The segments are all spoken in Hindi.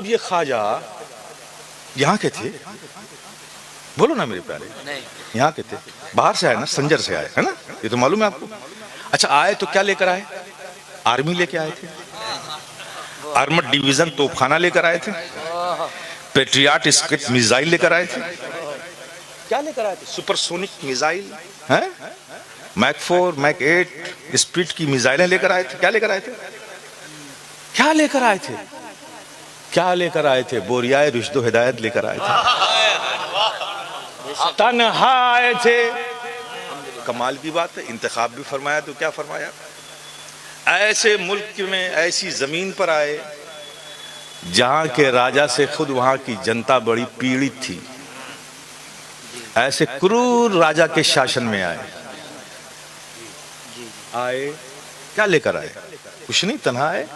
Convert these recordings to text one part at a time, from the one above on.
अब ये ख्वाजा यहाँ के थे, बोलो ना मेरे प्यारे, यहाँ के थे, बाहर से आए ना, संजर से आए, है ना, ये तो मालूम है आपको। अच्छा आए तो क्या लेकर आए? आर्मी लेके आए थे, आर्मड डिवीजन तोपखाना लेकर आए थे, पेट्रियाट स्किट मिसाइल लेकर आए थे। क्या लेकर आए थे? सुपरसोनिक मिसाइल है, मैक 4 मैक 8 स्पीड की मिसाइलें लेकर आए थे। क्या लेकर आए थे? क्या लेकर आए थे? क्या लेकर आए थे? बोरियाए रुश्दो हिदायत लेकर आए थे, तन्हा आए थे। कमाल की बात है, इंतखाब भी फरमाया तो क्या फरमाया, ऐसे मुल्क में ऐसी जमीन पर आए जहां के राजा से खुद वहां की जनता बड़ी पीड़ित थी, ऐसे क्रूर राजा के शासन में आए। क्या लेकर आए? कुछ नहीं, तन्हा आए।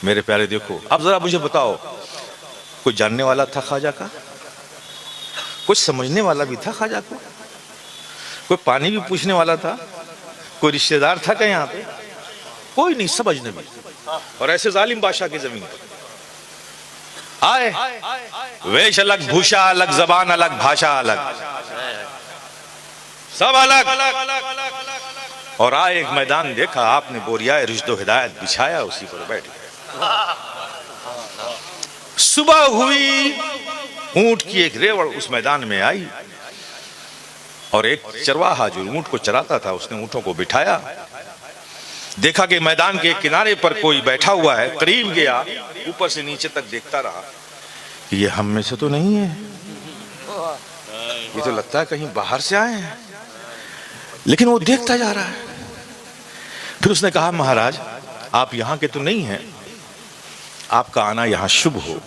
मेरे प्यारे देखो, अब जरा मुझे बताओ, कोई जानने वाला था ख्वाजा का? कुछ समझने वाला भी था ख्वाजा को? कोई पानी भी पूछने वाला था? कोई रिश्तेदार था क्या यहाँ पे? कोई नहीं, सब अजनबी। और ऐसे जालिम बादशाह की जमीन पर आए, वेश अलग, भूषा अलग, जबान अलग, भाषा अलग, सब अलग। और आए, एक मैदान देखा आपने, बोरियाए रुश्दो हिदायत बिछाया, उसी पर बैठ गए। सुबह हुई, ऊंट की एक रेवड़ उस मैदान में आई और एक चरवाहा जो ऊंट को चराता था, उसने ऊंटों को बिठाया। देखा कि मैदान के किनारे पर कोई बैठा हुआ है, करीब गया, ऊपर से नीचे तक देखता रहा, ये हम में से तो नहीं है, ये तो लगता है कहीं बाहर से आए हैं, लेकिन वो देखता जा रहा है। फिर उसने कहा, महाराज आप यहाँ के तो नहीं हैं, आपका आना यहाँ शुभ हो,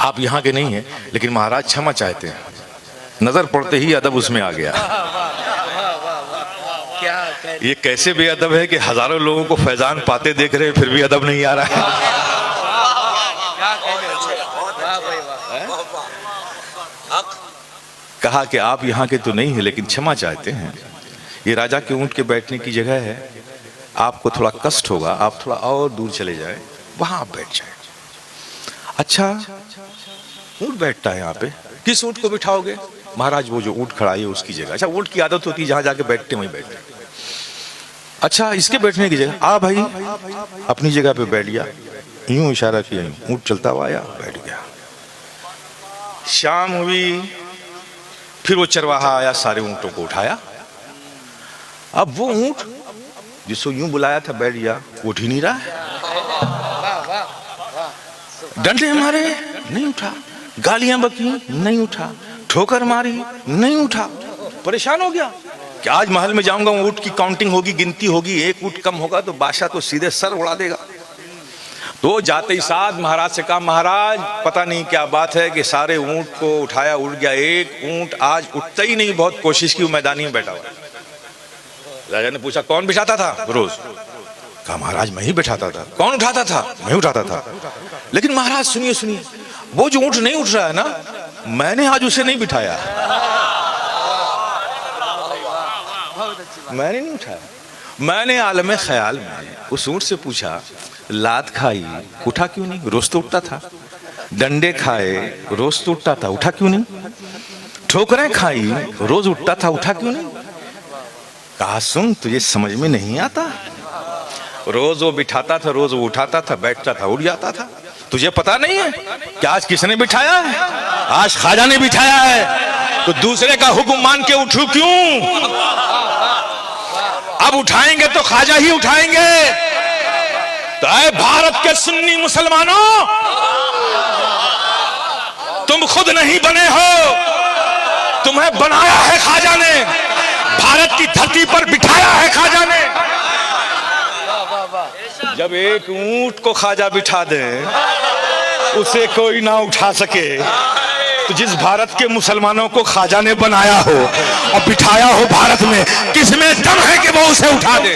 आप यहाँ के नहीं हैं, लेकिन महाराज क्षमा चाहते हैं। नजर पड़ते ही अदब उसमें आ गया। ये कैसे बेअदब है कि हजारों लोगों को फैजान पाते देख रहे, फिर भी अदब नहीं आ रहा है। कहा कि आप यहाँ के तो नहीं है, लेकिन क्षमा चाहते हैं, ये राजा के ऊंट के बैठने की जगह है, आपको थोड़ा कष्ट होगा, आप थोड़ा और दूर चले जाएं, वहां आप बैठ जाएं। अच्छा, ऊंट बैठता है यहाँ पे, किस ऊंट को बिठाओगे? महाराज वो जो ऊंट खड़ा है उसकी जगह। अच्छा, ऊंट की आदत होती है जहां जाके बैठते वहीं बैठते। अच्छा, इसके बैठने की जगह, आ भाई अपनी जगह पे बैठ गया, यूं इशारा किया, ऊंट चलता हुआ आया, बैठ गया। शाम हुई, फिर वो चरवाहा आया, सारे ऊंटों को उठाया। अब वो ऊंट जिसको यूं बुलाया था बैठ गया, उठ ही नहीं रहा है। डंडे मारे, नहीं उठा, गालियां बकी, नहीं उठा, ठोकर मारी, नहीं उठा। परेशान हो गया कि आज महल में जाऊंगा, ऊंट की काउंटिंग होगी, गिनती होगी, एक ऊंट कम होगा तो बादशाह तो सीधे सर उड़ा देगा। तो जाते ही साथ महाराज से कहा, महाराज पता नहीं क्या बात है कि सारे ऊंट को उठाया, उठ गया, एक ऊंट आज उठता ही नहीं, बहुत कोशिश की, मैदानी में बैठा हुआ। राजा ने पूछा, कौन बिठाता था रोज? कहा, महाराज मैं ही बिठाता था। कौन उठाता था? मैं उठाता था। लेकिन महाराज सुनिए सुनिए, वो जो ऊंट नहीं उठ रहा है ना, मैंने आज उसे नहीं बिठाया, मैंने नहीं उठाया। मैंने आलम ख्याल में उस ऊंट से पूछा, लात खाई, उठा क्यों नहीं? रोज तो उठता था। डंडे खाए, रोज तो उठता था, उठा क्यों नहीं? ठोकरें खाई, रोज उठता था, उठा क्यों नहीं? कहा, सुन तुझे समझ में नहीं आता, रोज वो बिठाता था, रोज वो उठाता था, बैठता था, उठ जाता था। तुझे पता नहीं है कि आज किसने बिठाया है? आज ख्वाजा ने बिठाया है, तो दूसरे का हुक्म मान के उठूं क्यों? अब उठाएंगे तो ख्वाजा ही उठाएंगे। तो ऐ भारत के सुन्नी मुसलमानों, तुम खुद नहीं बने हो, तुम्हें बनाया है ख्वाजा ने, भारत की धरती पर बिठाया है ख्वाजा ने। जब एक ऊंट को ख्वाजा बिठा दे, उसे कोई ना उठा सके, तो जिस भारत के मुसलमानों को ख्वाजा ने बनाया हो और बिठाया हो भारत में, किसमें दम है कि वो उसे उठा दे?